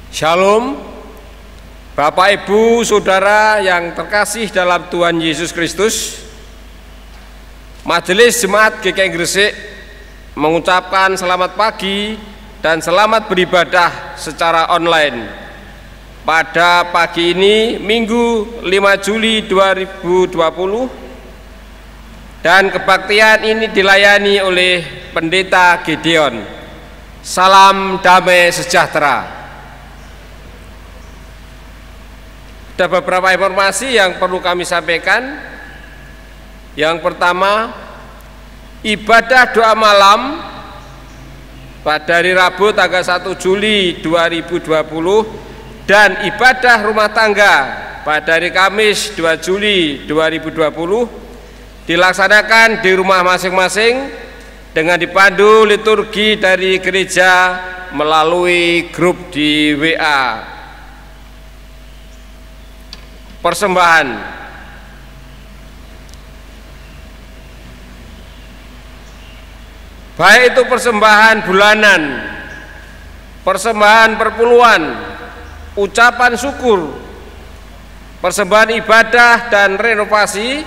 Shalom, Bapak Ibu Saudara yang terkasih dalam Tuhan Yesus Kristus. Majelis Jemaat GKI Gresik mengucapkan selamat pagi dan selamat beribadah secara online pada pagi ini, Minggu 5 Juli 2020, dan kebaktian ini dilayani oleh Pendeta Gideon. Salam damai sejahtera. Ada beberapa informasi yang perlu kami sampaikan. Yang pertama, ibadah doa malam pada hari Rabu tanggal 1 Juli 2020 dan ibadah rumah tangga pada hari Kamis 2 Juli 2020 dilaksanakan di rumah masing-masing dengan dipandu liturgi dari gereja melalui grup di WA. Persembahan. Baik itu persembahan bulanan, persembahan perpuluhan, ucapan syukur, persembahan ibadah dan renovasi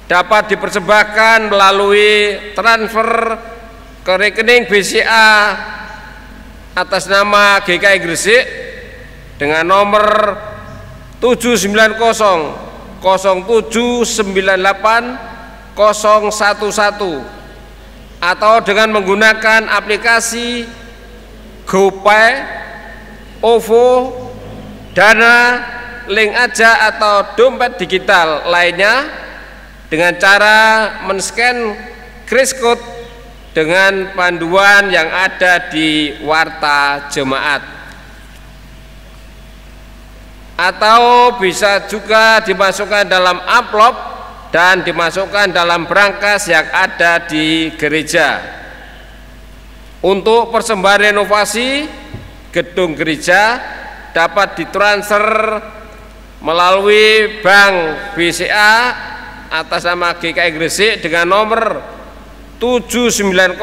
dapat dipersembahkan melalui transfer ke rekening BCA atas nama GKI Gresik dengan nomor 790 0798 011 atau dengan menggunakan aplikasi GoPay, OVO, Dana, Link Aja atau dompet digital lainnya dengan cara men-scan QR Code dengan panduan yang ada di warta jemaat, atau bisa juga dimasukkan dalam amplop dan dimasukkan dalam brankas yang ada di gereja. Untuk persembahan renovasi gedung gereja dapat ditransfer melalui Bank BCA atas nama GKI Gresik dengan nomor 790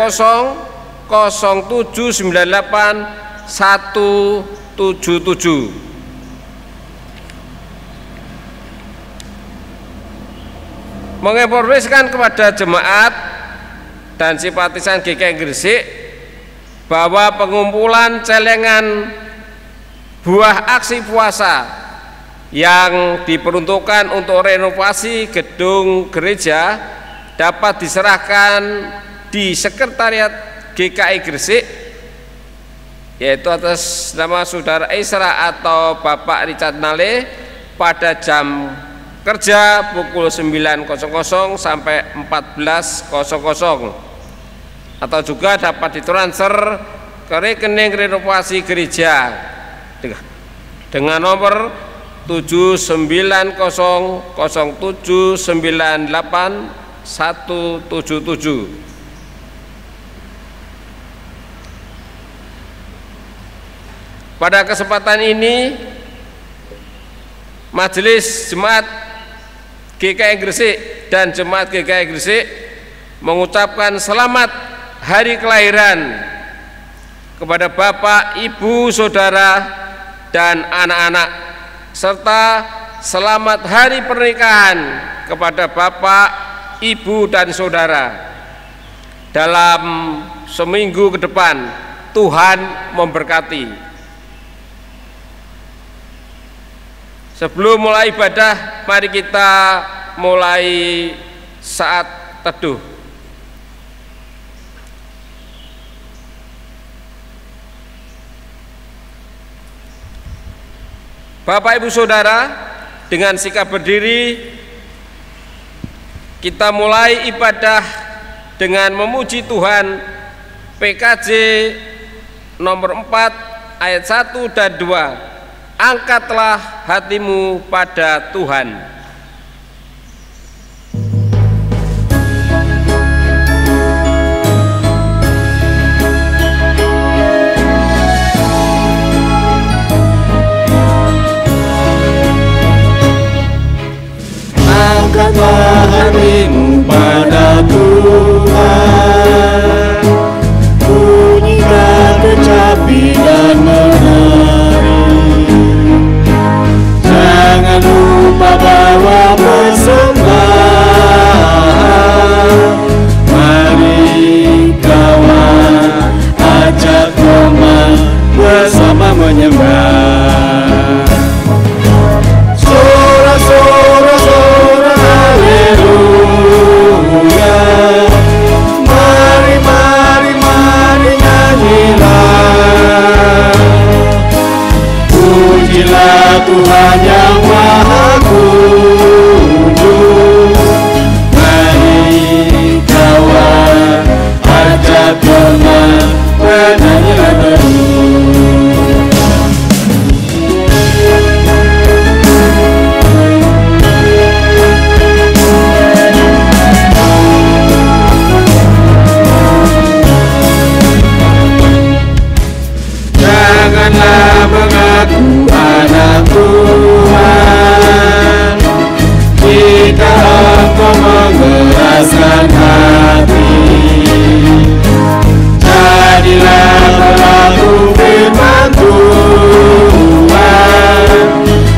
0798 177. Menginformasikan kepada jemaat dan simpatisan GKI Gresik bahwa pengumpulan celengan buah aksi puasa yang diperuntukkan untuk renovasi gedung gereja dapat diserahkan di sekretariat GKI Gresik, yaitu atas nama Saudara Isra atau Bapak Richard Nale pada jam kerja pukul 9.00 sampai 14.00, atau juga dapat ditransfer ke rekening renovasi gereja dengan nomor 7900798 177. Pada kesempatan ini, Majelis Jemaat GKI Gresik dan Jemaat GKI Gresik mengucapkan selamat hari kelahiran kepada Bapak, Ibu, Saudara, dan anak-anak, serta selamat hari pernikahan kepada Bapak, Ibu, dan Saudara. Dalam seminggu ke depan, Tuhan memberkati. Sebelum mulai ibadah, mari kita mulai saat teduh. Bapak, Ibu, Saudara, dengan sikap berdiri kita mulai ibadah dengan memuji Tuhan. PKJ nomor 4 ayat 1 dan 2. Angkatlah hatimu pada Tuhan. Angkatlah hatimu pada Tuhan, bunyikan kecapi dan menari. Jadilah Tuhan yang Maha Kudus. Mari kawan, ajak teman, bernyanyilah terus. Janganlah mengaku anak Tuhan jika engkau mengeraskan hati. Jadilah pelaku firman Tuhan.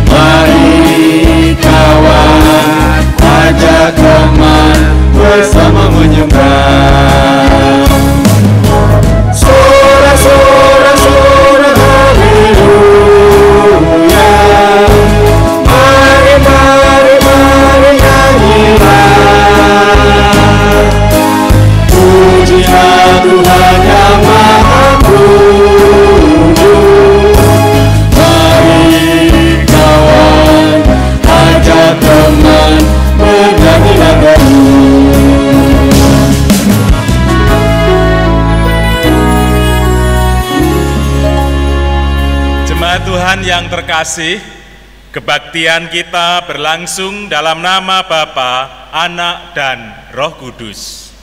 Mari kawan, ajak teman, bersama menyembah. Sorak-sorak haleluya. Mari, mari, mari nyanyilah. Pujilah Tuhan yang Maha Kudus. Mari kawan, ajak teman, bernyanyilah terus. Jemaat Tuhan yang terkasih, kebaktian kita berlangsung dalam nama Bapa, Anak, dan Roh Kudus.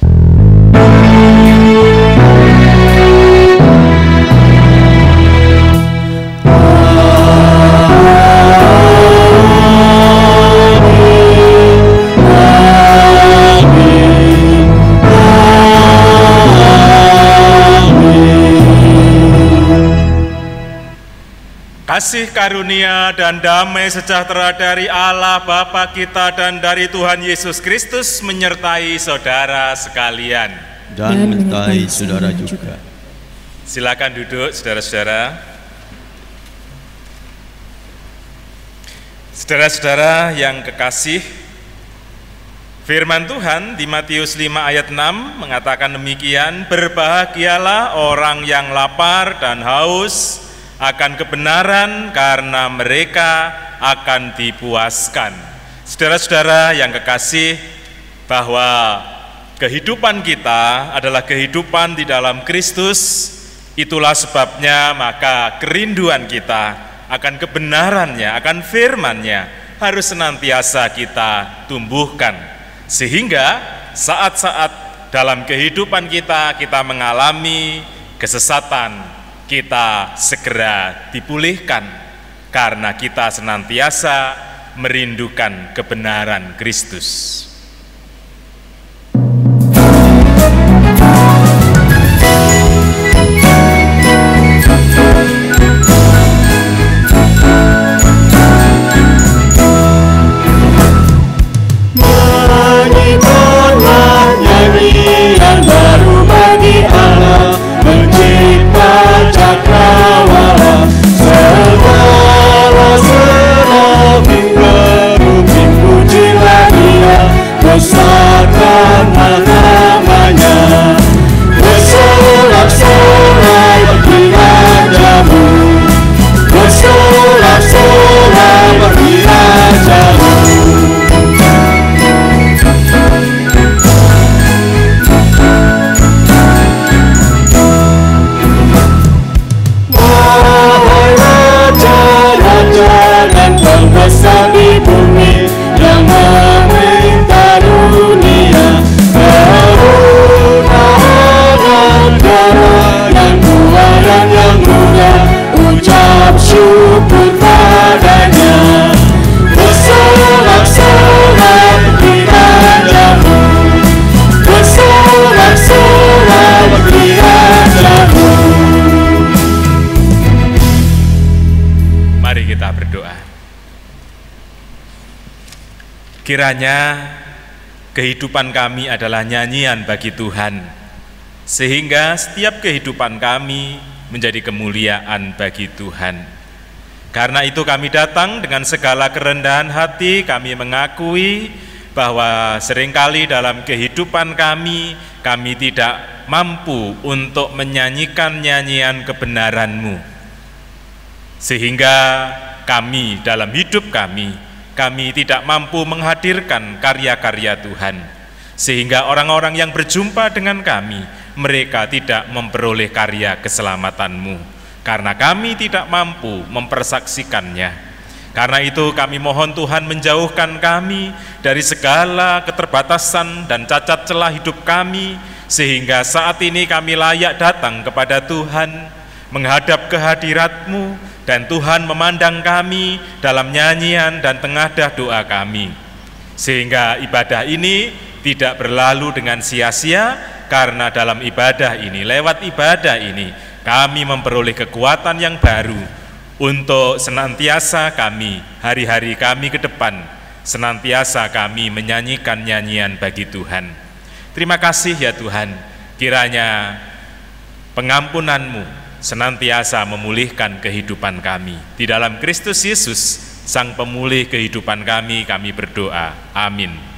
Kasih karunia dan damai sejahtera dari Allah Bapa kita dan dari Tuhan Yesus Kristus menyertai saudara sekalian. Dan menyertai saudara juga. Silakan duduk, saudara-saudara. Saudara-saudara yang kekasih, firman Tuhan di Matius 5 ayat 6 mengatakan demikian, berbahagialah orang yang lapar dan haus akan kebenaran karena mereka akan dipuaskan. Saudara-saudara yang kekasih, bahwa kehidupan kita adalah kehidupan di dalam Kristus. Itulah sebabnya maka kerinduan kita akan kebenarannya, akan firman-Nya harus senantiasa kita tumbuhkan. Sehingga saat-saat dalam kehidupan kita mengalami kesesatan, kita segera dipulihkan karena kita senantiasa merindukan kebenaran Kristus. Menyanyikanlah nyanyian baru bagi Allah, mencipta cakrawala, segala serafi berubin, pujilah Dia, besarkanlah namanya, bersorak-sorai bagi Rajamu, bersorak-sorai bagi Rajamu. Dan pembesar di bumi yang memerintah dunia, kerunia yang tua dan yang muda, ucap syukur padanya, bersorak-sorai bagi Rajamu, bersorak-sorai bagi Rajamu. Mari kita berdoa. Kiranya kehidupan kami adalah nyanyian bagi Tuhan, sehingga setiap kehidupan kami menjadi kemuliaan bagi Tuhan. Karena itu kami datang dengan segala kerendahan hati, kami mengakui bahwa seringkali dalam kehidupan kami tidak mampu untuk menyanyikan nyanyian kebenaran-Mu. Sehingga kami dalam hidup kami tidak mampu menghadirkan karya-karya Tuhan, sehingga orang-orang yang berjumpa dengan kami, mereka tidak memperoleh karya keselamatan-Mu, karena kami tidak mampu mempersaksikannya. Karena itu kami mohon Tuhan menjauhkan kami dari segala keterbatasan dan cacat celah hidup kami, sehingga saat ini kami layak datang kepada Tuhan, menghadap kehadirat-Mu, dan Tuhan memandang kami dalam nyanyian dan tengadah doa kami. Sehingga ibadah ini tidak berlalu dengan sia-sia, karena dalam ibadah ini, lewat ibadah ini, kami memperoleh kekuatan yang baru untuk senantiasa kami, hari-hari kami ke depan, senantiasa kami menyanyikan nyanyian bagi Tuhan. Terima kasih ya Tuhan, kiranya pengampunan-Mu senantiasa memulihkan kehidupan kami. Di dalam Kristus Yesus, Sang Pemulih kehidupan kami berdoa. Amin.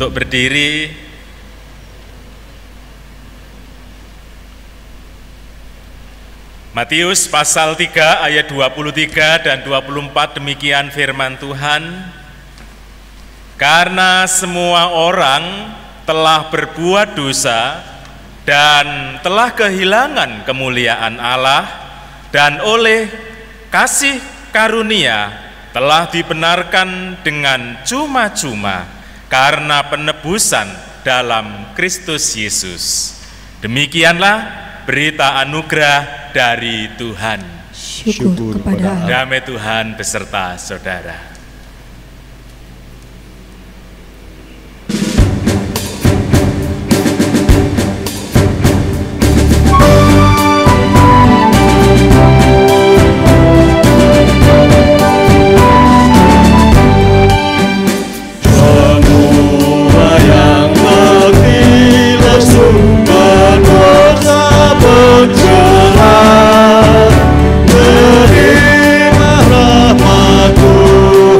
Berdiri. Matius pasal 3 ayat 23 dan 24, demikian firman Tuhan. Karena semua orang telah berbuat dosa dan telah kehilangan kemuliaan Allah, dan oleh kasih karunia telah dibenarkan dengan cuma-cuma karena penebusan dalam Kristus Yesus. Demikianlah berita anugerah dari Tuhan. Syukur kepada Allah. Damai Tuhan beserta saudara. Terima rahmat Tuhan.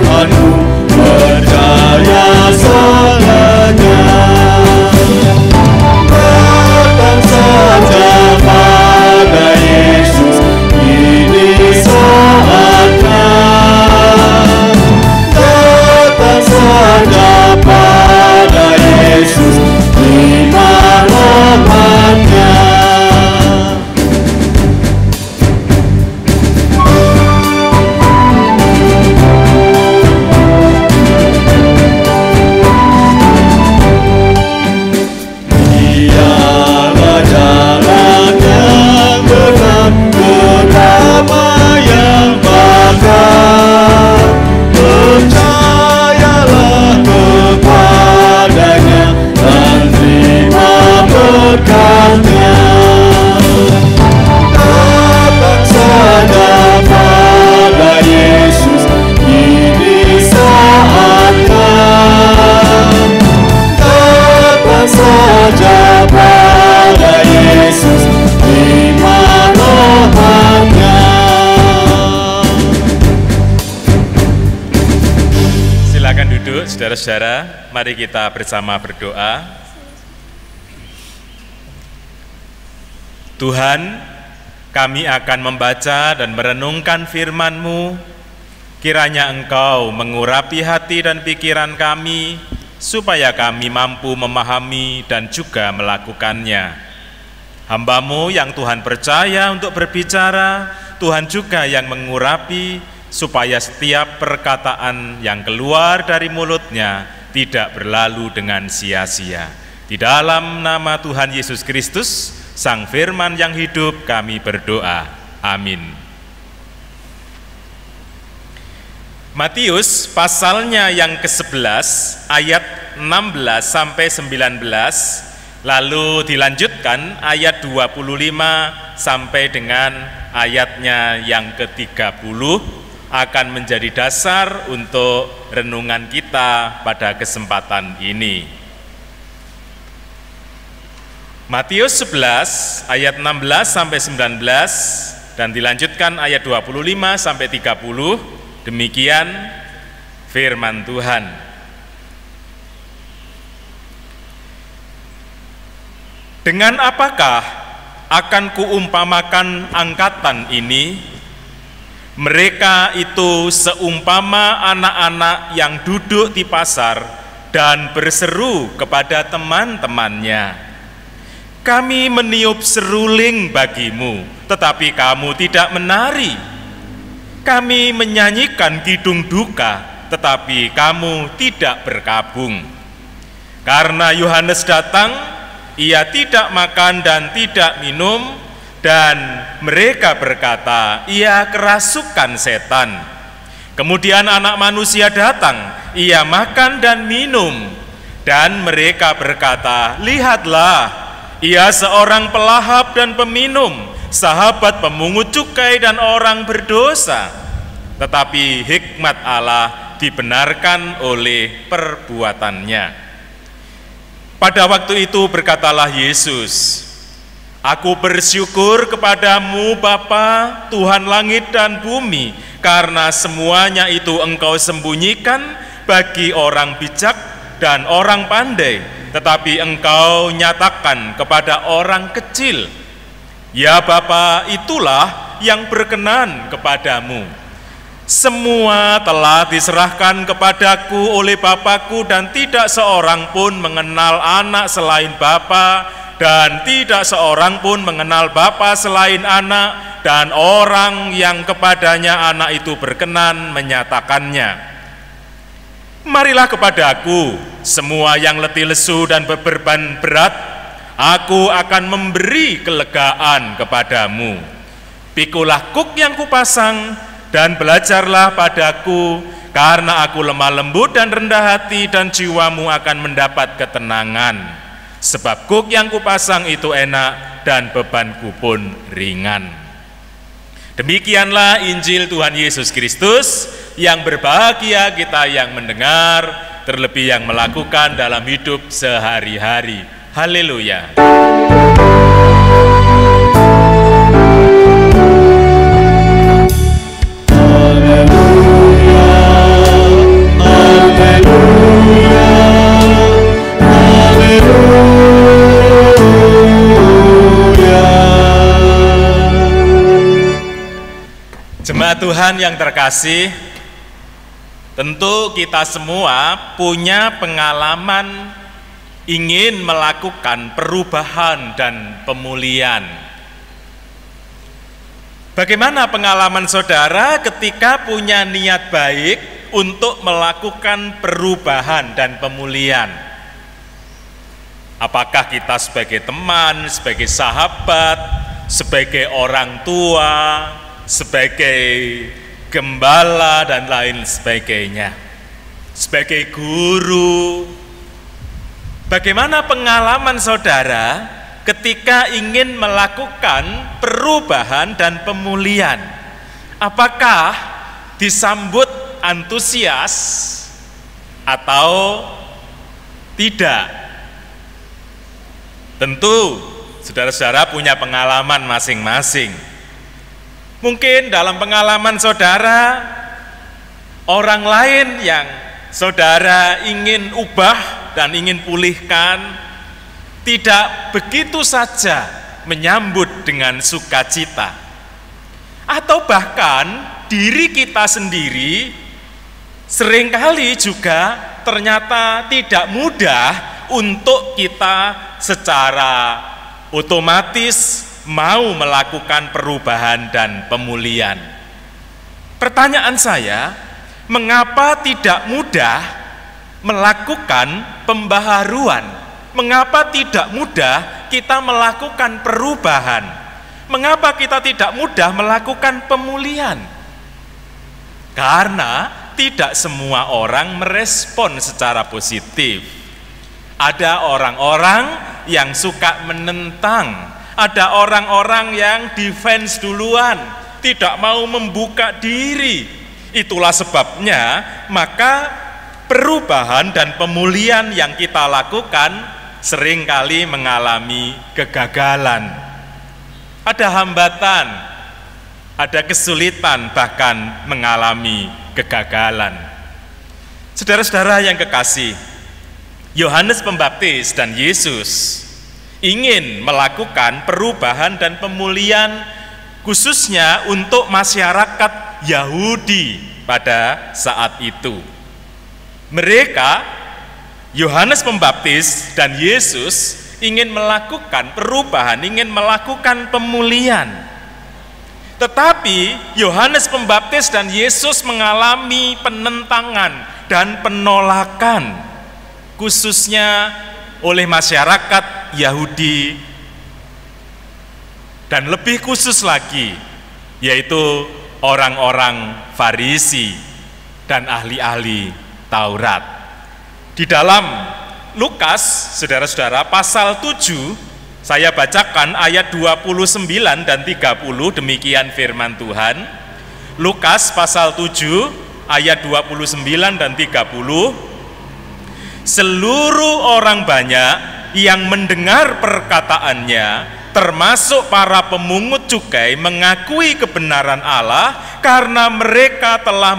saja pada Yesus, terima rohnya. Silakan duduk, saudara-saudara. Mari kita bersama berdoa. Tuhan, kami akan membaca dan merenungkan firman-Mu. Kiranya Engkau mengurapi hati dan pikiran kami, supaya kami mampu memahami dan juga melakukannya. Hamba-Mu yang Tuhan percaya untuk berbicara, Tuhan juga yang mengurapi, supaya setiap perkataan yang keluar dari mulutnya tidak berlalu dengan sia-sia. Di dalam nama Tuhan Yesus Kristus, Sang Firman yang hidup, kami berdoa. Amin. Matius pasalnya yang ke-11 ayat 16 sampai 19, lalu dilanjutkan ayat 25 sampai dengan ayatnya yang ke-30 akan menjadi dasar untuk renungan kita pada kesempatan ini. Matius 11 ayat 16 sampai 19 dan dilanjutkan ayat 25 sampai 30, demikian firman Tuhan. Dengan apakah akan kuumpamakan angkatan ini? Mereka itu seumpama anak-anak yang duduk di pasar dan berseru kepada teman-temannya, "Kami meniup seruling bagimu, tetapi kamu tidak menari. Kami menyanyikan kidung duka, tetapi kamu tidak berkabung." Karena Yohanes datang, ia tidak makan dan tidak minum, dan mereka berkata, "Ia kerasukan setan." Kemudian Anak Manusia datang, ia makan dan minum, dan mereka berkata, "Lihatlah, ia seorang pelahap dan peminum, sahabat pemungut cukai dan orang berdosa." Tetapi hikmat Allah dibenarkan oleh perbuatannya. Pada waktu itu berkatalah Yesus, "Aku bersyukur kepadamu Bapa, Tuhan langit dan bumi, karena semuanya itu Engkau sembunyikan bagi orang bijak dan orang pandai, tetapi Engkau nyatakan kepada orang kecil. Ya Bapa, itulah yang berkenan kepadamu. Semua telah diserahkan kepadaku oleh Bapakku, dan tidak seorang pun mengenal anak selain Bapa, dan tidak seorang pun mengenal Bapa selain anak, dan orang yang kepadanya anak itu berkenan menyatakannya. Marilah kepadaku, semua yang letih lesu dan beban berat, aku akan memberi kelegaan kepadamu. Pikulah kuk yang kupasang, dan belajarlah padaku, karena aku lemah lembut dan rendah hati, dan jiwamu akan mendapat ketenangan. Sebab kuk yang kupasang itu enak, dan bebanku pun ringan. Demikianlah Injil Tuhan Yesus Kristus. Yang berbahagia kita yang mendengar, terlebih yang melakukan dalam hidup sehari-hari. Haleluya. Jemaat Tuhan yang terkasih, tentu kita semua punya pengalaman ingin melakukan perubahan dan pemulihan. Bagaimana pengalaman saudara ketika punya niat baik untuk melakukan perubahan dan pemulihan? Apakah kita sebagai teman, sebagai sahabat, sebagai orang tua, sebagai gembala dan lain sebagainya, sebagai guru? Bagaimana pengalaman saudara ketika ingin melakukan perubahan dan pemulihan? Apakah disambut antusias atau tidak? Tentu saudara-saudara punya pengalaman masing-masing. Mungkin dalam pengalaman saudara, orang lain yang saudara ingin ubah dan ingin pulihkan tidak begitu saja menyambut dengan sukacita. Atau bahkan diri kita sendiri seringkali juga ternyata tidak mudah untuk kita secara otomatis mau melakukan perubahan dan pemulihan. Pertanyaan saya, mengapa tidak mudah melakukan pembaharuan? Mengapa tidak mudah kita melakukan perubahan? Mengapa kita tidak mudah melakukan pemulihan? Karena tidak semua orang merespon secara positif. Ada orang-orang yang suka menentang, ada orang-orang yang defense duluan, tidak mau membuka diri. Itulah sebabnya maka perubahan dan pemulihan yang kita lakukan seringkali mengalami kegagalan. Ada hambatan, ada kesulitan, bahkan mengalami kegagalan. Saudara-saudara yang kekasih, Yohanes Pembaptis dan Yesus ingin melakukan perubahan dan pemulihan khususnya untuk masyarakat Yahudi pada saat itu. Mereka, Yohanes Pembaptis dan Yesus ingin melakukan perubahan, ingin melakukan pemulihan. Tetapi Yohanes Pembaptis dan Yesus mengalami penentangan dan penolakan, khususnya oleh masyarakat Yahudi, dan lebih khusus lagi, yaitu orang-orang Farisi dan ahli-ahli Taurat. Di dalam Lukas, saudara-saudara, pasal 7, saya bacakan ayat 29 dan 30, demikian firman Tuhan. Lukas pasal 7, ayat 29 dan 30. Seluruh orang banyak yang mendengar perkataannya, termasuk para pemungut cukai, mengakui kebenaran Allah karena mereka telah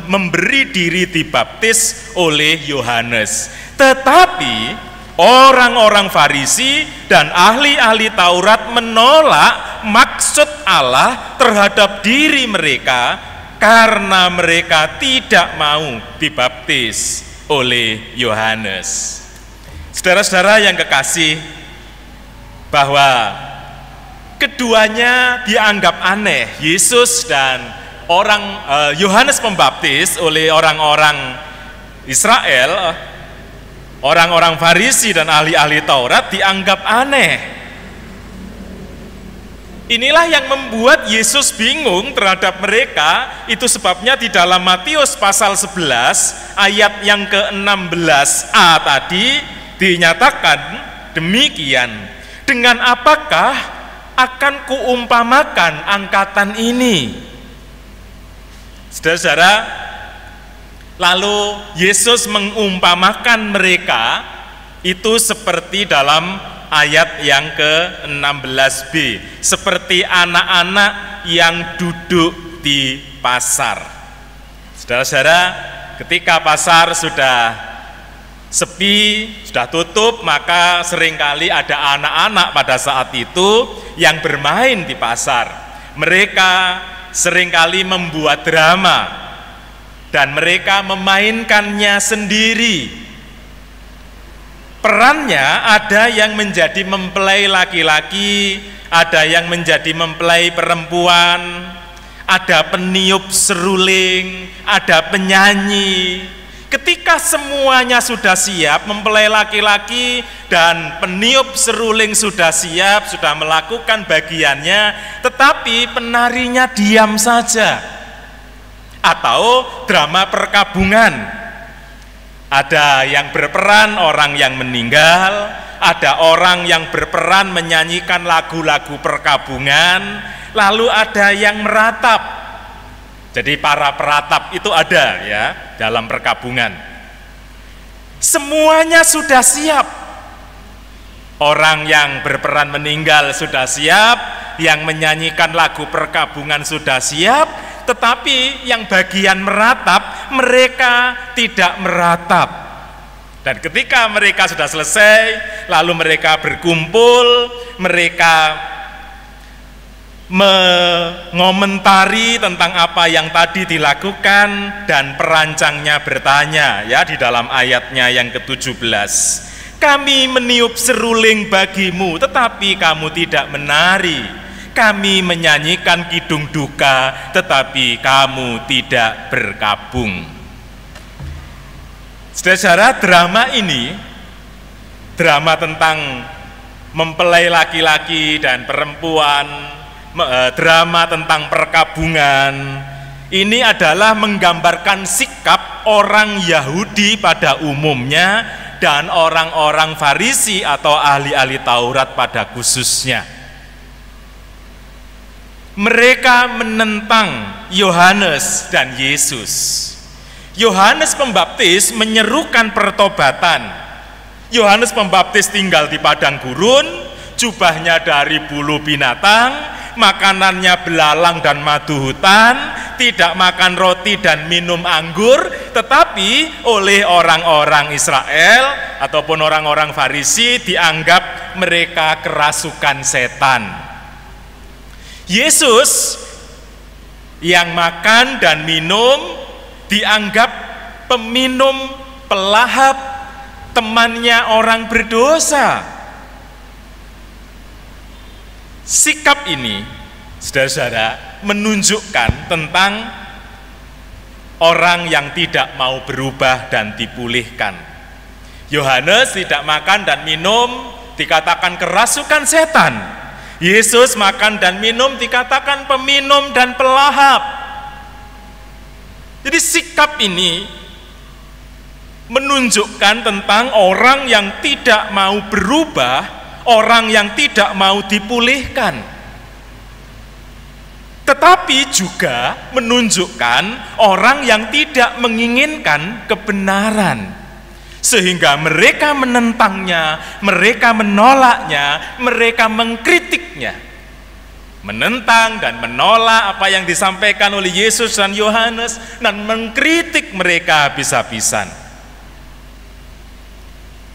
memberi diri dibaptis oleh Yohanes. Tetapi orang-orang Farisi dan ahli-ahli Taurat menolak maksud Allah terhadap diri mereka karena mereka tidak mau dibaptis oleh Yohanes. Saudara-saudara yang kekasih, bahwa keduanya dianggap aneh, Yesus dan Yohanes Pembaptis oleh orang-orang Israel, orang-orang Farisi dan ahli-ahli Taurat dianggap aneh. Inilah yang membuat Yesus bingung terhadap mereka. Itu sebabnya di dalam Matius pasal 11 ayat yang ke-16a tadi dinyatakan demikian, dengan apakah akan kuumpamakan angkatan ini? Saudara-saudara, lalu Yesus mengumpamakan mereka itu seperti dalam ayat yang ke-16b, seperti anak-anak yang duduk di pasar. Saudara-saudara, ketika pasar sudah sepi, sudah tutup, maka seringkali ada anak-anak pada saat itu yang bermain di pasar. Mereka seringkali membuat drama dan mereka memainkannya sendiri. Perannya ada yang menjadi mempelai laki-laki, ada yang menjadi mempelai perempuan, ada peniup seruling, ada penyanyi. Ketika semuanya sudah siap, mempelai laki-laki dan peniup seruling sudah siap, sudah melakukan bagiannya, tetapi penarinya diam saja. Atau drama perkabungan, ada yang berperan orang yang meninggal, ada orang yang berperan menyanyikan lagu-lagu perkabungan, lalu ada yang meratap. Jadi para peratap itu ada ya dalam perkabungan. Semuanya sudah siap. Orang yang berperan meninggal sudah siap, yang menyanyikan lagu perkabungan sudah siap, tetapi yang bagian meratap, mereka tidak meratap. Dan ketika mereka sudah selesai, lalu mereka berkumpul, mereka mengomentari tentang apa yang tadi dilakukan, dan perancangnya bertanya ya di dalam ayatnya yang ke-17. Kami meniup seruling bagimu, tetapi kamu tidak menari. Kami menyanyikan kidung duka, tetapi kamu tidak berkabung. Saudara-saudara, drama ini, drama tentang mempelai laki-laki dan perempuan, drama tentang perkabungan, ini adalah menggambarkan sikap orang Yahudi pada umumnya dan orang-orang Farisi atau ahli-ahli Taurat pada khususnya. Mereka menentang Yohanes dan Yesus. Yohanes Pembaptis menyerukan pertobatan. Yohanes Pembaptis tinggal di padang gurun, jubahnya dari bulu binatang, makanannya belalang dan madu hutan, tidak makan roti dan minum anggur, tetapi oleh orang-orang Israel ataupun orang-orang Farisi dianggap mereka kerasukan setan. Yesus yang makan dan minum dianggap peminum pelahap, temannya orang berdosa. Sikap ini, saudara-saudara, menunjukkan tentang orang yang tidak mau berubah dan dipulihkan. Yohanes tidak makan dan minum, dikatakan kerasukan setan. Yesus makan dan minum, dikatakan peminum dan pelahap. Jadi sikap ini menunjukkan tentang orang yang tidak mau berubah, orang yang tidak mau dipulihkan. Tetapi juga menunjukkan orang yang tidak menginginkan kebenaran, sehingga mereka menentangnya, mereka menolaknya, mereka mengkritiknya, menentang dan menolak apa yang disampaikan oleh Yesus dan Yohanes, dan mengkritik mereka habis-habisan.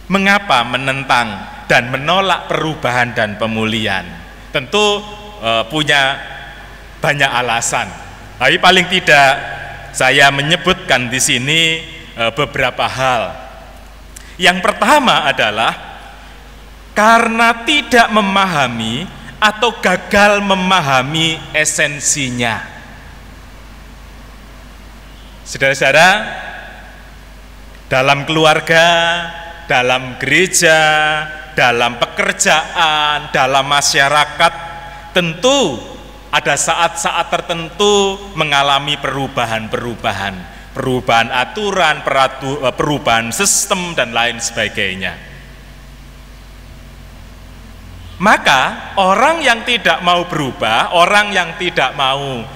Mengapa menentang dan menolak perubahan dan pemulihan? Tentu punya banyak alasan. Tapi paling tidak saya menyebutkan di sini beberapa hal. Yang pertama adalah karena tidak memahami atau gagal memahami esensinya. Saudara-saudara, dalam keluarga, dalam gereja, dalam pekerjaan, dalam masyarakat, tentu ada saat-saat tertentu mengalami perubahan-perubahan, perubahan aturan, perubahan sistem, dan lain sebagainya. Maka orang yang tidak mau berubah, orang yang tidak mau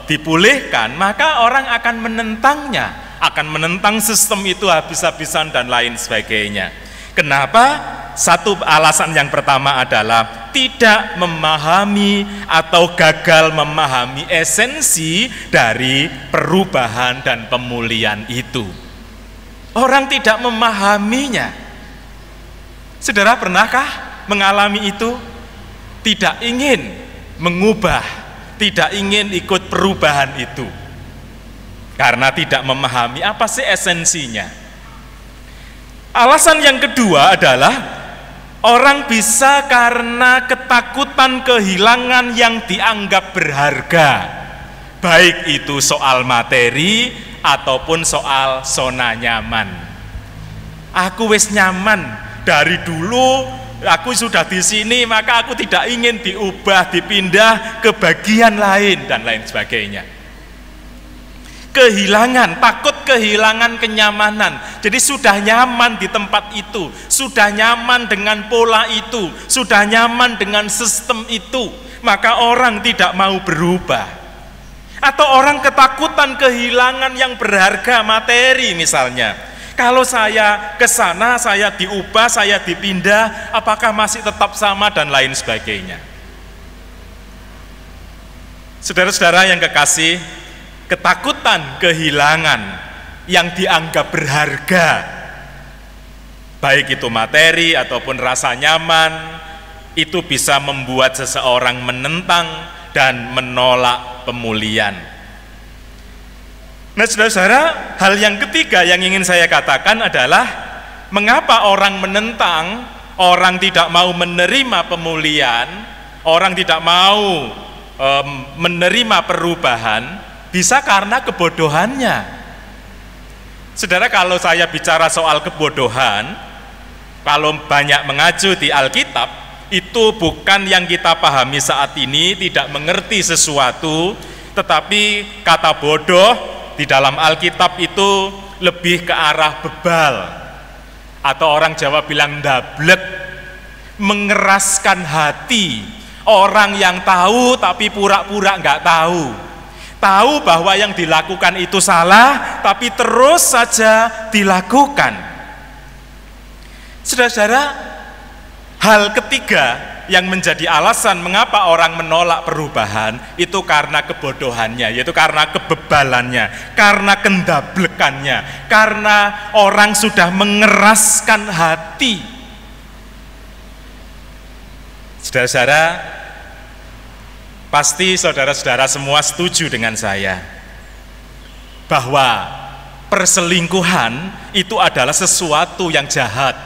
dipulihkan, maka orang akan menentangnya, akan menentang sistem itu habis-habisan dan lain sebagainya. Kenapa? Satu alasan yang pertama adalah tidak memahami atau gagal memahami esensi dari perubahan dan pemulihan itu. Orang tidak memahaminya. Saudara pernahkah mengalami itu? Tidak ingin mengubah, tidak ingin ikut perubahan itu, karena tidak memahami apa sih esensinya. Alasan yang kedua adalah orang bisa karena ketakutan kehilangan yang dianggap berharga, baik itu soal materi ataupun soal zona nyaman. Aku wis nyaman dari dulu, aku sudah di sini, maka aku tidak ingin diubah, dipindah ke bagian lain dan lain sebagainya. Kehilangan, takut kehilangan kenyamanan. Jadi sudah nyaman di tempat itu, sudah nyaman dengan pola itu, sudah nyaman dengan sistem itu, maka orang tidak mau berubah. Atau orang ketakutan kehilangan yang berharga, materi misalnya. Kalau saya ke sana, saya diubah, saya dipindah, apakah masih tetap sama dan lain sebagainya. Saudara-saudara yang kekasih, ketakutan kehilangan yang dianggap berharga, baik itu materi ataupun rasa nyaman, itu bisa membuat seseorang menentang dan menolak pemulihan. Nah, saudara-saudara, hal yang ketiga yang ingin saya katakan adalah mengapa orang menentang, orang tidak mau menerima pemulihan, orang tidak mau menerima perubahan, bisa karena kebodohannya. Saudara, kalau saya bicara soal kebodohan, kalau banyak mengacu di Alkitab, itu bukan yang kita pahami saat ini, tidak mengerti sesuatu, tetapi kata bodoh di dalam Alkitab itu lebih ke arah bebal, atau orang Jawa bilang ndablek, mengeraskan hati. Orang yang tahu tapi pura-pura nggak tahu. Tahu bahwa yang dilakukan itu salah, tapi terus saja dilakukan. Saudara-saudara, hal ketiga yang menjadi alasan mengapa orang menolak perubahan itu karena kebodohannya, yaitu karena kebebalannya, karena kendablekannya, karena orang sudah mengeraskan hati. Saudara-saudara, pasti saudara-saudara semua setuju dengan saya bahwa perselingkuhan itu adalah sesuatu yang jahat,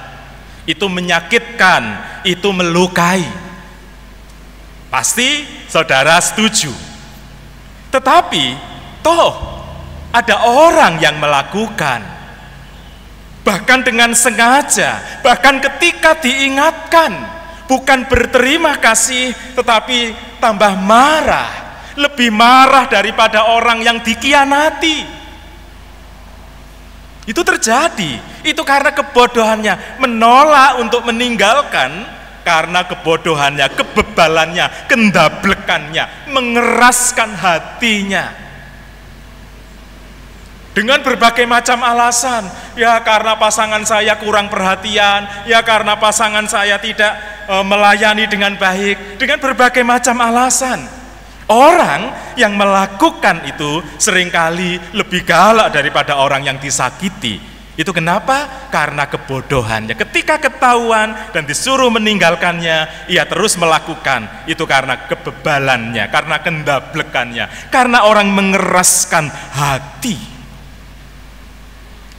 itu menyakitkan, itu melukai. Pasti saudara setuju. Tetapi toh ada orang yang melakukan, bahkan dengan sengaja, bahkan ketika diingatkan, bukan berterima kasih, tetapi tambah marah, lebih marah daripada orang yang dikhianati. Itu terjadi, itu karena kebodohannya, menolak untuk meninggalkan karena kebodohannya, kebebalannya, kendablekannya, mengeraskan hatinya. Dengan berbagai macam alasan, ya karena pasangan saya kurang perhatian, ya karena pasangan saya tidak melayani dengan baik, dengan berbagai macam alasan. Orang yang melakukan itu seringkali lebih galak daripada orang yang disakiti. Itu kenapa? Karena kebodohannya. Ketika ketahuan dan disuruh meninggalkannya, ia terus melakukan. Itu karena kebebalannya, karena kendablekannya, karena orang mengeraskan hati.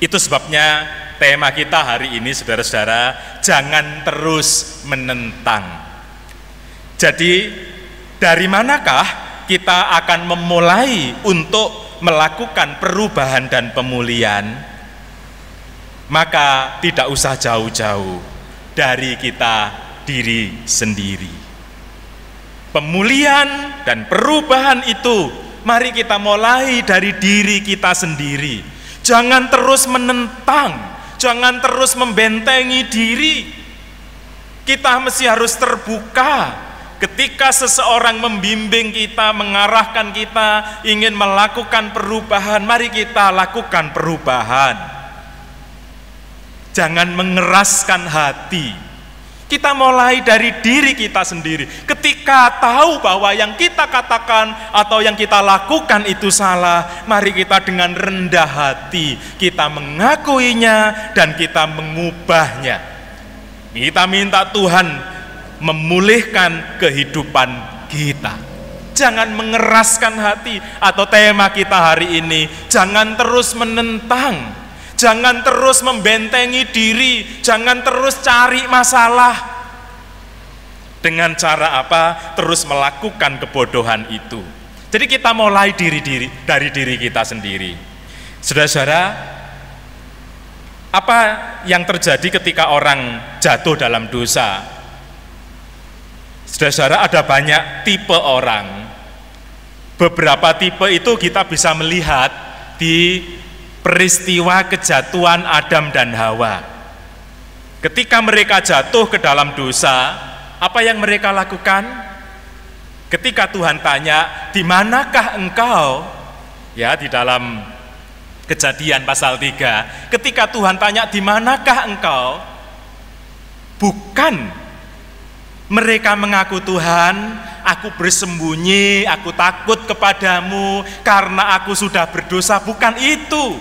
Itu sebabnya tema kita hari ini, saudara-saudara, jangan terus menentang. Jadi, dari manakah kita akan memulai untuk melakukan perubahan dan pemulihan? Maka tidak usah jauh-jauh dari kita diri sendiri. Pemulihan dan perubahan itu mari kita mulai dari diri kita sendiri. Jangan terus menentang, jangan terus membentengi diri. Kita mesti harus terbuka ketika seseorang membimbing kita, mengarahkan kita, ingin melakukan perubahan. Mari kita lakukan perubahan. Jangan mengeraskan hati. Kita mulai dari diri kita sendiri. Ketika tahu bahwa yang kita katakan atau yang kita lakukan itu salah, mari kita dengan rendah hati, kita mengakuinya dan kita mengubahnya. Kita minta Tuhan memulihkan kehidupan kita. Jangan mengeraskan hati, atau tema kita hari ini, jangan terus menentang. Jangan terus membentengi diri, jangan terus cari masalah. Dengan cara apa? Terus melakukan kebodohan itu. Jadi kita mulai dari diri kita sendiri. Saudara-saudara, apa yang terjadi ketika orang jatuh dalam dosa? Saudara-saudara, ada banyak tipe orang. Beberapa tipe itu kita bisa melihat di peristiwa kejatuhan Adam dan Hawa. Ketika mereka jatuh ke dalam dosa, apa yang mereka lakukan? Ketika Tuhan tanya, di manakah engkau? Ya, di dalam Kejadian pasal 3, ketika Tuhan tanya, di manakah engkau? Bukan mereka mengaku, Tuhan, aku bersembunyi, aku takut kepadamu karena aku sudah berdosa. Bukan itu.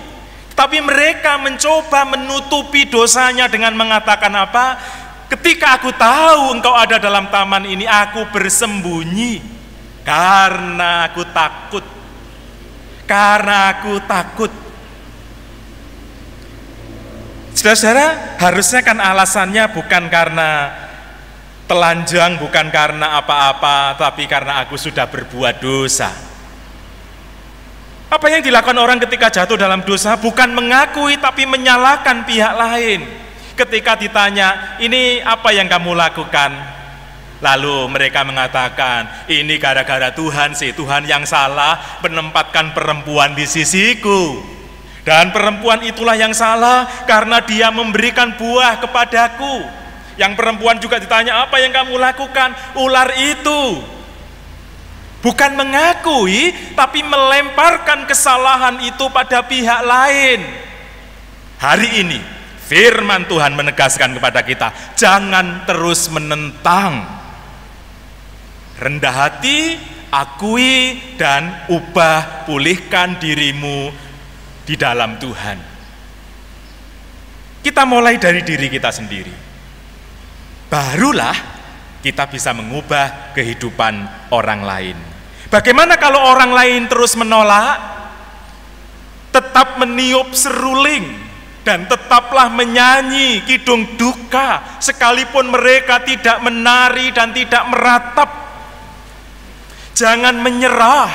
Tapi mereka mencoba menutupi dosanya dengan mengatakan apa? Ketika aku tahu engkau ada dalam taman ini, aku bersembunyi karena aku takut. Karena aku takut. Saudara-saudara, harusnya kan alasannya bukan karena telanjang, bukan karena apa-apa, tapi karena aku sudah berbuat dosa. Apa yang dilakukan orang ketika jatuh dalam dosa? Bukan mengakui, tapi menyalahkan pihak lain. Ketika ditanya, ini apa yang kamu lakukan? Lalu mereka mengatakan, ini gara-gara Tuhan sih, Tuhan yang salah menempatkan perempuan di sisiku. Dan perempuan itulah yang salah karena dia memberikan buah kepadaku. Yang perempuan juga ditanya, apa yang kamu lakukan? Ular itu. Bukan mengakui, tapi melemparkan kesalahan itu pada pihak lain. Hari ini, firman Tuhan menegaskan kepada kita, jangan terus menentang. Rendah hati, akui, dan ubah, pulihkan dirimu di dalam Tuhan. Kita mulai dari diri kita sendiri. Barulah kita bisa mengubah kehidupan orang lain. Bagaimana kalau orang lain terus menolak? Tetap meniup seruling dan tetaplah menyanyi kidung duka sekalipun mereka tidak menari dan tidak meratap. Jangan menyerah,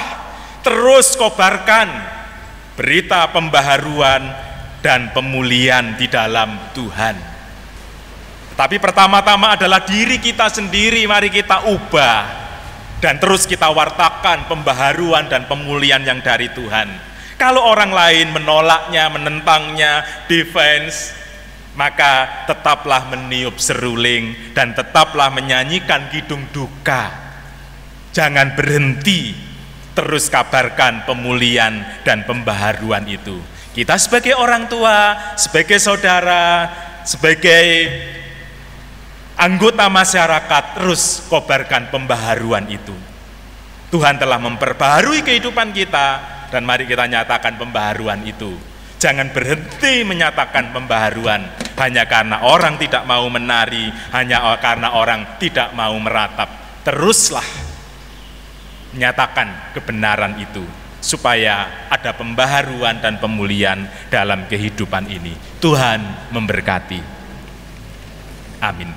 terus kobarkan berita pembaharuan dan pemulihan di dalam Tuhan. Tapi pertama-tama adalah diri kita sendiri, mari kita ubah dan terus kita wartakan pembaharuan dan pemulihan yang dari Tuhan. Kalau orang lain menolaknya, menentangnya, defense, maka tetaplah meniup seruling dan tetaplah menyanyikan kidung duka. Jangan berhenti, terus kabarkan pemulihan dan pembaharuan itu. Kita sebagai orang tua, sebagai saudara, sebagai anggota masyarakat, terus kobarkan pembaharuan itu. Tuhan telah memperbaharui kehidupan kita, dan mari kita nyatakan pembaharuan itu. Jangan berhenti menyatakan pembaharuan hanya karena orang tidak mau menari, hanya karena orang tidak mau meratap. Teruslah menyatakan kebenaran itu supaya ada pembaharuan dan pemulihan dalam kehidupan ini. Tuhan memberkati. Amin.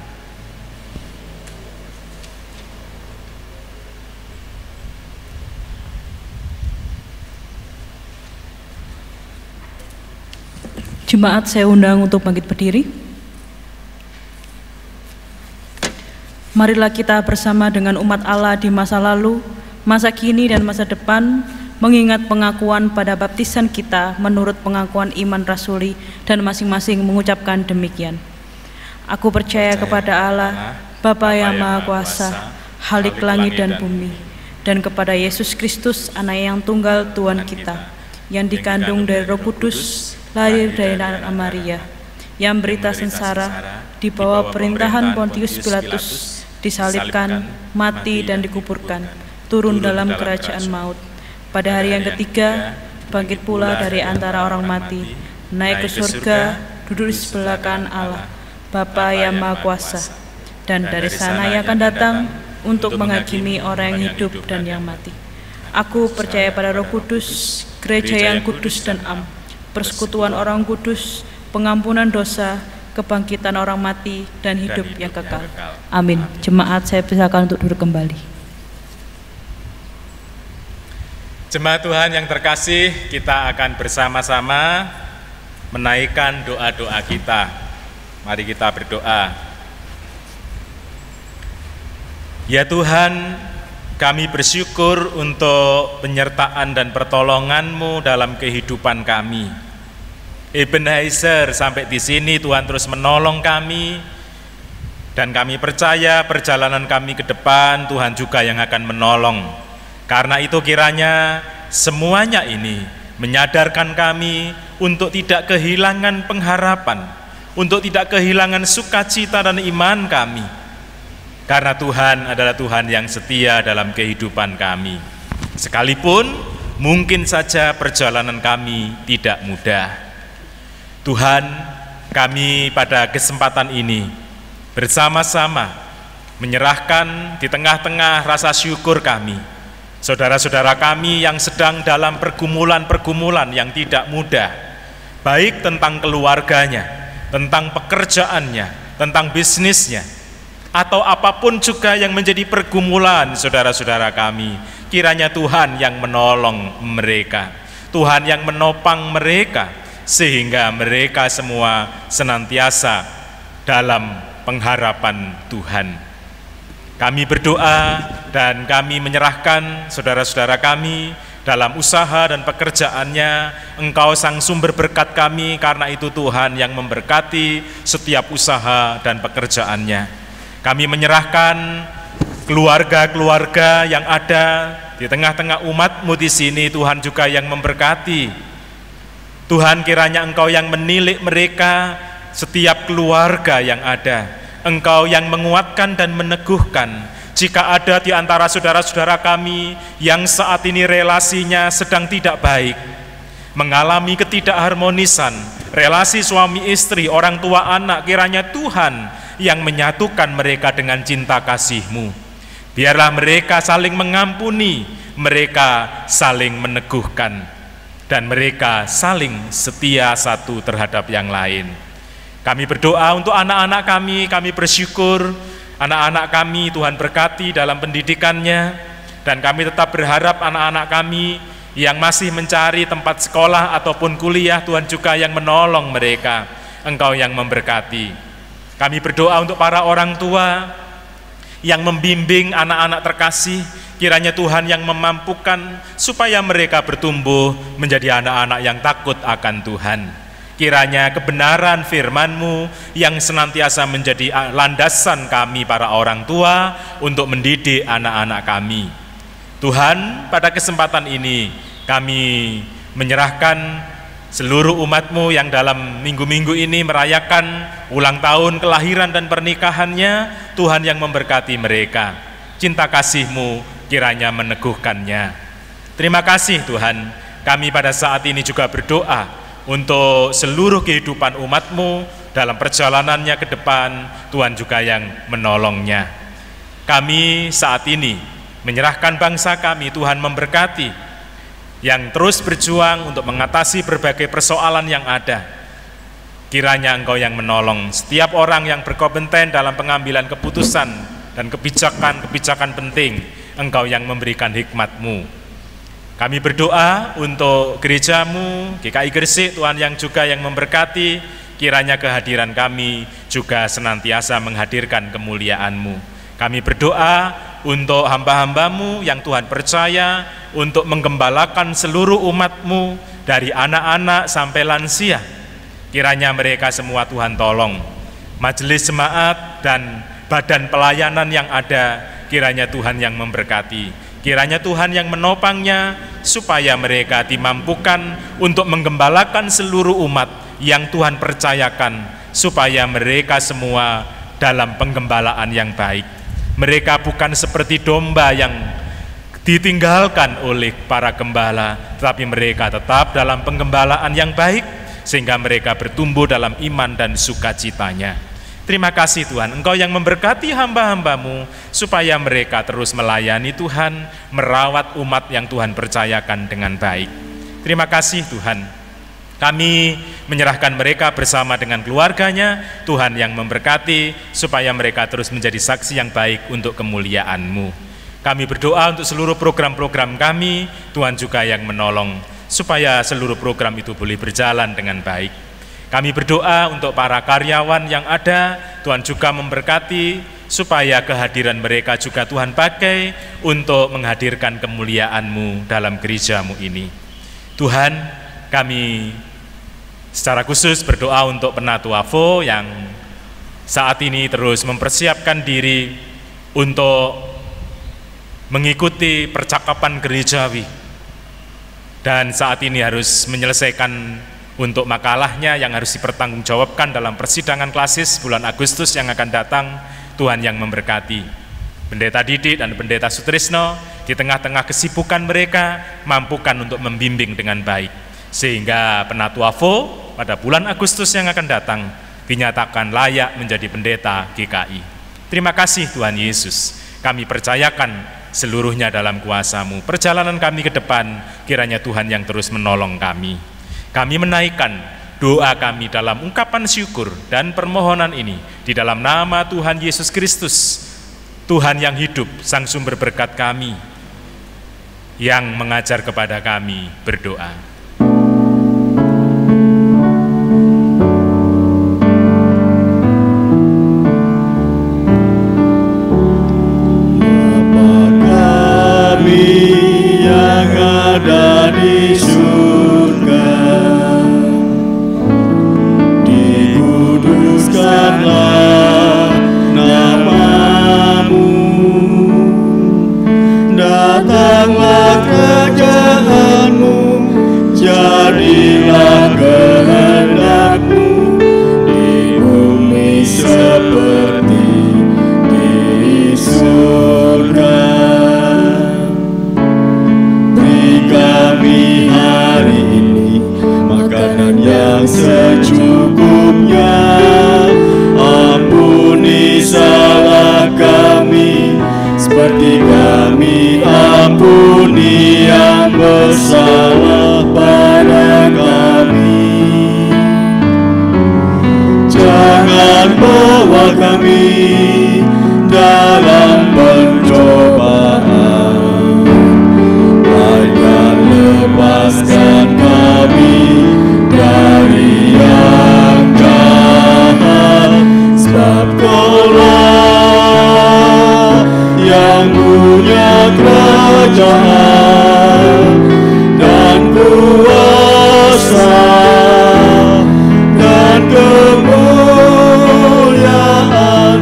Jemaat saya undang untuk bangkit berdiri. Marilah kita bersama dengan umat Allah di masa lalu, masa kini dan masa depan, mengingat pengakuan pada baptisan kita menurut pengakuan iman rasuli dan masing-masing mengucapkan demikian. Aku percaya kepada Allah, Bapa yang Maha Kuasa, Khalik langit dan bumi, dan kepada Yesus Kristus, Anak yang tunggal Tuhan kita, yang dikandung dari Roh Kudus, lahir dari anak Maria, yang berita sengsara, di bawah perintahan Pontius Pilatus, disalibkan, mati dan dikuburkan, turun dalam kerajaan maut. Pada hari yang ketiga, bangkit pula dari antara orang mati, naik ke surga, duduk di sebelah kanan Allah, Bapa yang Maha Kuasa, dan dari sana ia akan datang untuk menghakimi orang yang hidup dan yang mati. Aku percaya pada Roh Kudus, gereja yang kudus dan am, persekutuan orang kudus, pengampunan dosa, kebangkitan orang mati, dan hidup yang kekal. Amin. Jemaat saya persilakan untuk duduk kembali. Jemaat Tuhan yang terkasih, kita akan bersama-sama menaikkan doa-doa kita. Mari kita berdoa. Ya Tuhan, kami bersyukur untuk penyertaan dan pertolongan-Mu dalam kehidupan kami. Ebenezer, sampai di sini Tuhan terus menolong kami, dan kami percaya perjalanan kami ke depan Tuhan juga yang akan menolong. Karena itu kiranya semuanya ini menyadarkan kami untuk tidak kehilangan pengharapan, untuk tidak kehilangan sukacita dan iman kami, karena Tuhan adalah Tuhan yang setia dalam kehidupan kami. Sekalipun mungkin saja perjalanan kami tidak mudah. Tuhan, kami pada kesempatan ini bersama-sama menyerahkan di tengah-tengah rasa syukur kami, saudara-saudara kami yang sedang dalam pergumulan-pergumulan yang tidak mudah, baik tentang keluarganya, tentang pekerjaannya, tentang bisnisnya, atau apapun juga yang menjadi pergumulan saudara-saudara kami. Kiranya Tuhan yang menolong mereka, Tuhan yang menopang mereka, sehingga mereka semua senantiasa dalam pengharapan Tuhan. Kami berdoa dan kami menyerahkan saudara-saudara kami dalam usaha dan pekerjaannya. Engkau sang sumber berkat kami, karena itu Tuhan yang memberkati setiap usaha dan pekerjaannya. Kami menyerahkan keluarga-keluarga yang ada di tengah-tengah umat-Mu di sini. Tuhan juga yang memberkati. Tuhan, kiranya Engkau yang menilik mereka, setiap keluarga yang ada. Engkau yang menguatkan dan meneguhkan. Jika ada di antara saudara-saudara kami yang saat ini relasinya sedang tidak baik, mengalami ketidakharmonisan, relasi suami istri, orang tua anak, kiranya Tuhan yang menyatukan mereka dengan cinta kasih-Mu. Biarlah mereka saling mengampuni, mereka saling meneguhkan, dan mereka saling setia satu terhadap yang lain. Kami berdoa untuk anak-anak kami bersyukur anak-anak kami Tuhan berkati dalam pendidikannya, dan kami tetap berharap anak-anak kami yang masih mencari tempat sekolah ataupun kuliah, Tuhan juga yang menolong mereka, Engkau yang memberkati. Kami berdoa untuk para orang tua yang membimbing anak-anak terkasih, kiranya Tuhan yang memampukan supaya mereka bertumbuh menjadi anak-anak yang takut akan Tuhan. Kiranya kebenaran firman-Mu yang senantiasa menjadi landasan kami para orang tua untuk mendidik anak-anak kami. Tuhan, pada kesempatan ini kami menyerahkan seluruh umat-Mu yang dalam minggu-minggu ini merayakan ulang tahun kelahiran dan pernikahannya. Tuhan yang memberkati mereka, cinta kasih-Mu kiranya meneguhkannya. Terima kasih Tuhan. Kami pada saat ini juga berdoa untuk seluruh kehidupan umat-Mu dalam perjalanannya ke depan. Tuhan juga yang menolongnya. Kami saat ini menyerahkan bangsa kami, Tuhan memberkati, yang terus berjuang untuk mengatasi berbagai persoalan yang ada. Kiranya Engkau yang menolong setiap orang yang berkompeten dalam pengambilan keputusan dan kebijakan-kebijakan penting. Engkau yang memberikan hikmat-Mu. Kami berdoa untuk gereja-Mu, GKI Gresik, Tuhan yang juga yang memberkati. Kiranya kehadiran kami juga senantiasa menghadirkan kemuliaan-Mu. Kami berdoa untuk hamba-hamba-Mu yang Tuhan percaya untuk menggembalakan seluruh umat-Mu, dari anak-anak sampai lansia. Kiranya mereka semua Tuhan tolong. Majelis jemaat dan badan pelayanan yang ada, kiranya Tuhan yang memberkati. Kiranya Tuhan yang menopangnya, supaya mereka dimampukan untuk menggembalakan seluruh umat yang Tuhan percayakan, supaya mereka semua dalam penggembalaan yang baik. Mereka bukan seperti domba yang ditinggalkan oleh para gembala, tetapi mereka tetap dalam penggembalaan yang baik, sehingga mereka bertumbuh dalam iman dan sukacitanya. Terima kasih Tuhan, Engkau yang memberkati hamba-hamba-Mu, supaya mereka terus melayani Tuhan, merawat umat yang Tuhan percayakan dengan baik. Terima kasih Tuhan. Kami menyerahkan mereka bersama dengan keluarganya, Tuhan yang memberkati, supaya mereka terus menjadi saksi yang baik untuk kemuliaan-Mu. Kami berdoa untuk seluruh program-program kami, Tuhan juga yang menolong, supaya seluruh program itu boleh berjalan dengan baik. Kami berdoa untuk para karyawan yang ada, Tuhan juga memberkati, supaya kehadiran mereka juga Tuhan pakai untuk menghadirkan kemuliaan-Mu dalam gereja-Mu ini. Tuhan, kami secara khusus berdoa untuk Penatua Avo yang saat ini terus mempersiapkan diri untuk mengikuti percakapan gerejawi. dan saat ini harus menyelesaikan untuk makalahnya yang harus dipertanggungjawabkan dalam persidangan klasis bulan Agustus yang akan datang. Tuhan yang memberkati Pendeta Didi dan Pendeta Sutrisno di tengah-tengah kesibukan mereka, mampukan untuk membimbing dengan baik, sehingga Penatua Vo pada bulan Agustus yang akan datang dinyatakan layak menjadi pendeta GKI. Terima kasih Tuhan Yesus, kami percayakan seluruhnya dalam kuasa-Mu. Perjalanan kami ke depan, kiranya Tuhan yang terus menolong kami. Kami menaikkan doa kami dalam ungkapan syukur dan permohonan ini di dalam nama Tuhan Yesus Kristus, Tuhan yang hidup, Sang Sumber berkat kami, yang mengajar kepada kami berdoa. Bapa kami yang ada di surga, dikuduskanlah nama-Mu, datanglah kerajaan-Mu, jadilah kehendak-Mu di bumi seperti di surga. Beri kami hari ini makanan yang secukupnya, ampuni salah kami seperti kami ampuni yang bersalah pada kami. Jangan bawa kami dalam pencobaan, melainkan lepaskan kami dari yang jahat, sebab Kau-Lah yang punya kerajaan dan kuasa dan kemuliaan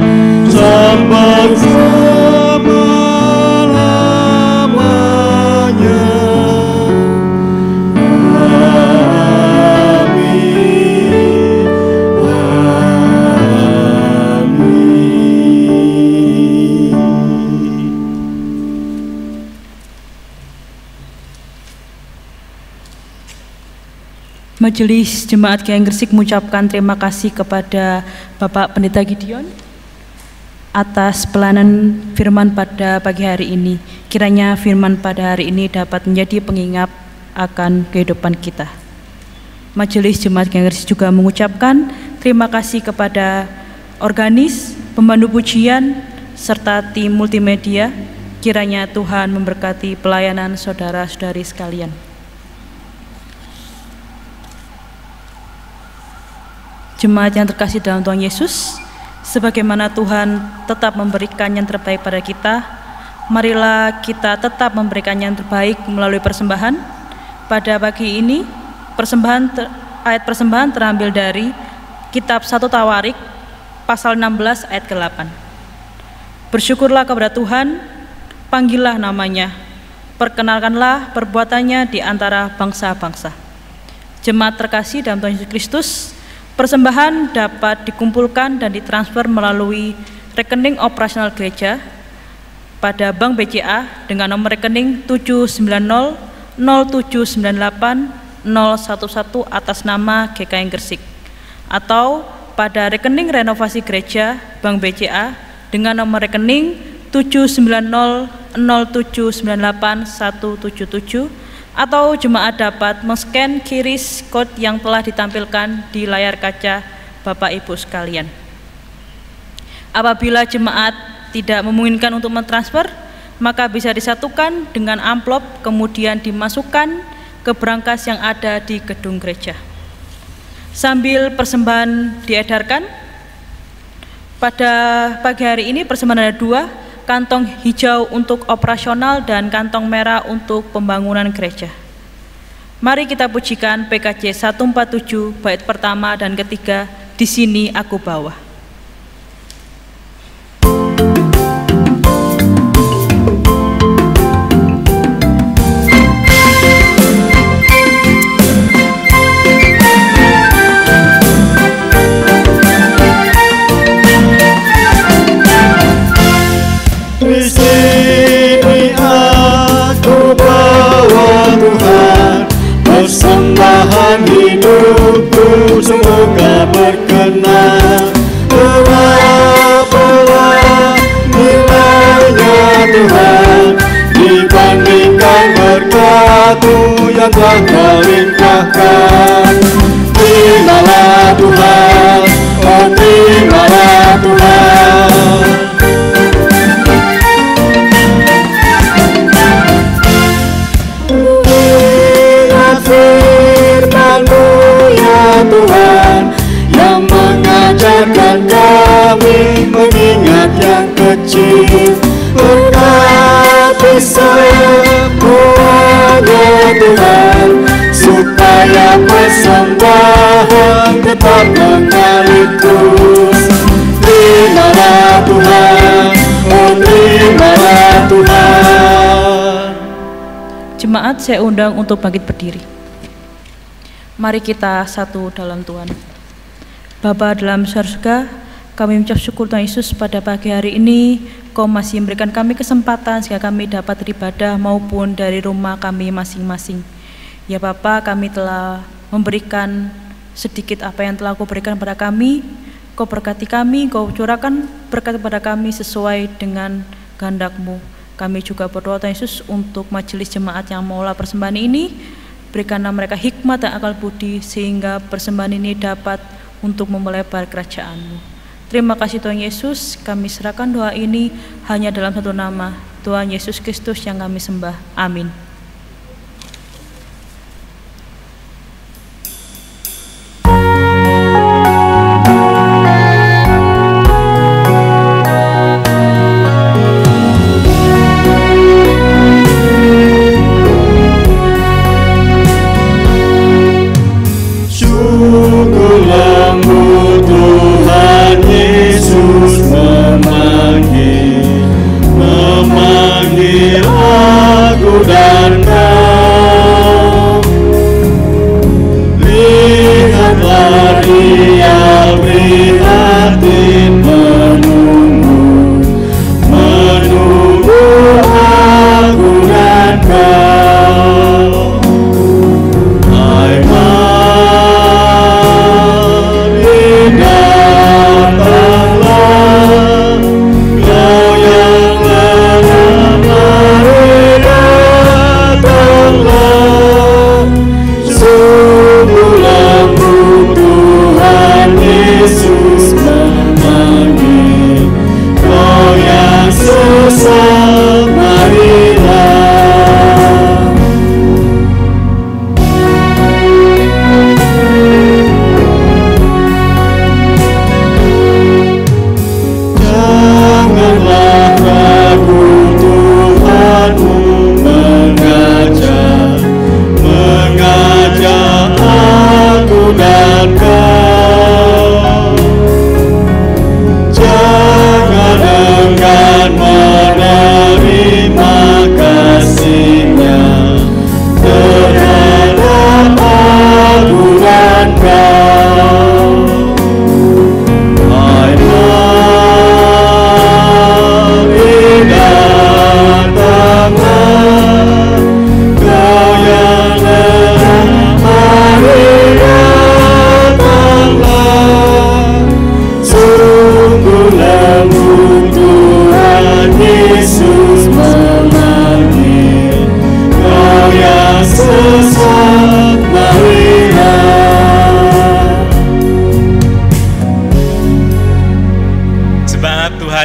sampai selama-lamanya. Amin. Majelis Jemaat GKI Gresik mengucapkan terima kasih kepada Bapak Pendeta Gideon atas pelayanan firman pada pagi hari ini. Kiranya firman pada hari ini dapat menjadi pengingat akan kehidupan kita. Majelis Jemaat GKI Gresik juga mengucapkan terima kasih kepada organis, pemandu pujian, serta tim multimedia. Kiranya Tuhan memberkati pelayanan saudara-saudari sekalian. Jemaat yang terkasih dalam Tuhan Yesus, sebagaimana Tuhan tetap memberikan yang terbaik pada kita, marilah kita tetap memberikan yang terbaik melalui persembahan. Pada pagi ini, ayat persembahan terambil dari kitab 1 Tawarik, pasal 16 ayat ke-8. Bersyukurlah kepada Tuhan, panggillah namanya, perkenalkanlah perbuatannya di antara bangsa-bangsa. Jemaat terkasih dalam Tuhan Yesus Kristus, persembahan dapat dikumpulkan dan ditransfer melalui rekening operasional gereja pada Bank BCA dengan nomor rekening 79007980111 atas nama GKI Gresik, atau pada rekening renovasi gereja Bank BCA dengan nomor rekening 79007981177, atau jemaat dapat men-scan QRIS code yang telah ditampilkan di layar kaca Bapak Ibu sekalian. Apabila jemaat tidak memungkinkan untuk mentransfer, maka bisa disatukan dengan amplop kemudian dimasukkan ke brankas yang ada di gedung gereja. Sambil persembahan diedarkan, pada pagi hari ini persembahan ada 2, kantong hijau untuk operasional dan kantong merah untuk pembangunan gereja. Mari kita pujikan PKJ 147 bait pertama dan ketiga, Di Sini Aku Bawa. semoga berkenan. Berapa nilainya Tuhan dibandingkan berkat-Mu yang telah Kau limpahkan. Terimalah Tuhan, oh terimalah Tuhan. Ingat firman-Mu ya Tuhan, yang mengajarkan kami mengingat yang kecil. Berkati semuanya Tuhan, supaya persembahan tetap mengalir terus. Terimalah Tuhan, oh terimalah Tuhan. Jemaat, saya undang untuk bangkit berdiri. Mari kita satu dalam Tuhan. Bapa dalam surga, kami mengucap syukur Tuhan Yesus pada pagi hari ini. Kau masih memberikan kami kesempatan sehingga kami dapat beribadah maupun dari rumah kami masing-masing. Ya Bapa, kami telah memberikan sedikit apa yang telah Kau berikan pada kami. Kau berkati kami, Kau curahkan berkat pada kami sesuai dengan kehendak-Mu. Kami juga berdoa Tuhan Yesus untuk majelis jemaat yang mengolah persembahan ini. Berikanlah mereka hikmat dan akal budi sehingga persembahan ini dapat untuk memelebar kerajaan-Mu. Terima kasih Tuhan Yesus, kami serahkan doa ini hanya dalam satu nama, Tuhan Yesus Kristus yang kami sembah. Amin.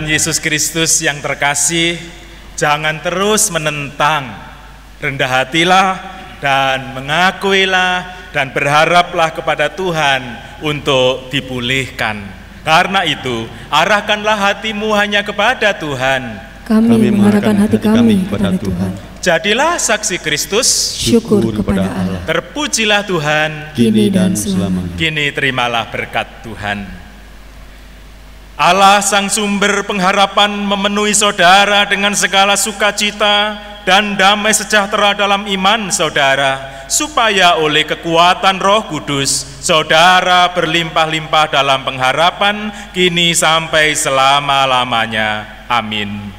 Yesus Kristus yang terkasih, jangan terus menentang, rendah hatilah dan mengakuilah dan berharaplah kepada Tuhan untuk dipulihkan. Karena itu, arahkanlah hatimu hanya kepada Tuhan. Kami mengarahkan hati kami kepada Tuhan. Jadilah saksi Kristus, syukur kepada Allah. Terpujilah Tuhan, kini dan selamanya. Kini terimalah berkat Tuhan. Allah sang sumber pengharapan memenuhi saudara dengan segala sukacita dan damai sejahtera dalam iman saudara, supaya oleh kekuatan Roh Kudus saudara berlimpah-limpah dalam pengharapan kini sampai selama-lamanya. Amin.